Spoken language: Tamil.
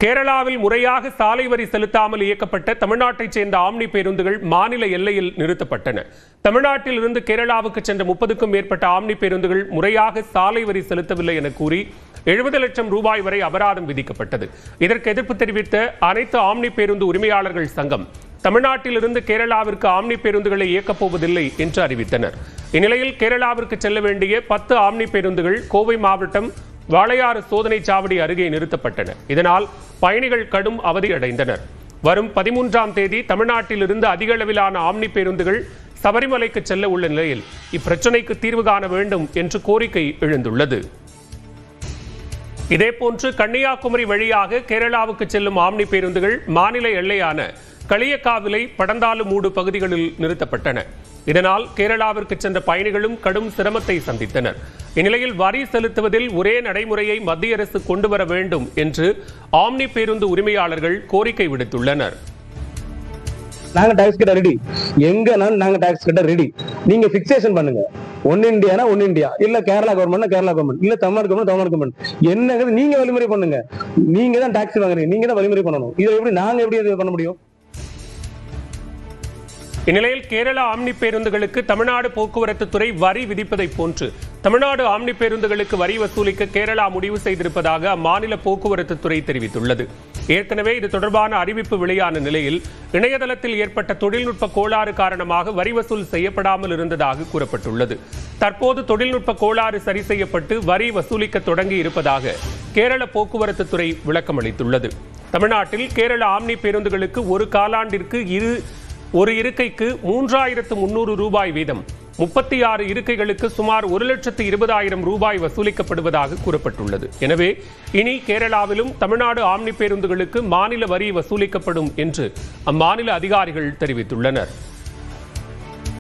கேரளாவில் முறையாக சாலை வரி செலுத்தாமல் இயக்கப்பட்ட தமிழ்நாட்டைச் சேர்ந்த ஆம்னி பேருந்துகள் மாநில எல்லையில் நிறுத்தப்பட்டன. தமிழ்நாட்டில் இருந்து கேரளாவுக்கு சென்ற 30க்கும் மேற்பட்ட ஆம்னி பேருந்துகள் முறையாக சாலை வரி செலுத்தவில்லை என கூறி 70 லட்சம் ரூபாய் வரை அபராதம் விதிக்கப்பட்டது. இதற்கு எதிர்ப்பு தெரிவித்த அனைத்து ஆம்னி பேருந்து உரிமையாளர்கள் சங்கம் தமிழ்நாட்டில் இருந்து கேரளாவிற்கு ஆம்னி பேருந்துகளை இயக்கப் போவதில்லை என்று அறிவித்தனர். இந்நிலையில் கேரளாவிற்கு செல்ல வேண்டிய 10 ஆம்னி பேருந்துகள் கோவை மாவட்டம் வாளையாறு சோதனை சாவடி அருகே நிறுத்தப்பட்டன. இதனால் பயணிகள் கடும் அவதியடைந்தனர். வரும் 13ஆம் தேதி தமிழ்நாட்டில் இருந்து அதிக அளவிலான ஆம்னி பேருந்துகள் சபரிமலைக்கு செல்ல உள்ள நிலையில் இப்பிரச்சினைக்கு தீர்வு காண வேண்டும் என்று கோரிக்கை எழுந்துள்ளது. இதேபோன்று கன்னியாகுமரி வழியாக கேரளாவுக்கு செல்லும் ஆம்னி பேருந்துகள் மாநில எல்லையான களியக்காவிலை படந்தாலுமூடு பகுதிகளில் நிறுத்தப்பட்டன. இதனால் கேரளாவிற்கு சென்ற பயணிகளும் கடும் சிரமத்தை சந்தித்தனர். இந்நிலையில் வரி செலுத்துவதில் ஒரே நடைமுறையை மத்திய அரசு கொண்டு வர வேண்டும் என்று ஆம்னி பேருந்து உரிமையாளர்கள் கோரிக்கை விடுத்துள்ளனர். நாங்க டாக்ஸ் கட்ட ரெடி, எங்கனாலும் நாங்க டாக்ஸ் கட்ட ரெடி. நீங்க பிக்சேஷன் பண்ணுங்க. ஒன் இந்தியானா ஒன் இந்தியா, இல்ல கேரளா கவர்மெண்ட் கேரளா கவர்மெண்ட், இல்ல தமிழ்நாடு கவர்மெண்ட் தமிழ்நாடு கவர்மெண்ட், என்னங்கிறது நீங்க வழிமுறை பண்ணுங்க. நீங்க தான் டாக்ஸ் வாங்குறீங்க, நீங்க தான் வழிமுறை பண்ணணும். இதை எப்படி நாங்க எப்படி பண்ண முடியும்? இந்நிலையில் கேரளா ஆம்னி பேருந்துகளுக்கு தமிழ்நாடு போக்குவரத்து துறை வரி விதிப்பதை போன்று தமிழ்நாடு ஆம்னி பேருந்துகளுக்கு வரி வசூலிக்க கேரளா முடிவு செய்திருப்பதாக அம்மாநில போக்குவரத்து துறை தெரிவித்துள்ளது. ஏற்கனவே இது தொடர்பான அறிவிப்பு வெளியான நிலையில் இணையதளத்தில் ஏற்பட்ட தொழில்நுட்ப கோளாறு காரணமாக வரி வசூல் செய்யப்படாமல் இருந்ததாக கூறப்பட்டுள்ளது. தற்போது தொழில்நுட்ப கோளாறு சரி செய்யப்பட்டு வரி வசூலிக்க தொடங்கி இருப்பதாக கேரள போக்குவரத்து துறை விளக்கம் அளித்துள்ளது. தமிழ்நாட்டில் கேரள ஆம்னி பேருந்துகளுக்கு ஒரு காலாண்டிற்கு ஒரு இருக்கைக்கு 3300 ரூபாய் வீதம் 36 இருக்கைகளுக்கு சுமார் 1,20,000 ரூபாய் வசூலிக்கப்படுவதாக கூறப்பட்டுள்ளது. எனவே இனி கேரளாவிலும் தமிழ்நாடு ஆம்னி பேருந்துகளுக்கு மாநில வரி வசூலிக்கப்படும் என்று அம்மாநில அதிகாரிகள் தெரிவித்துள்ளனர்.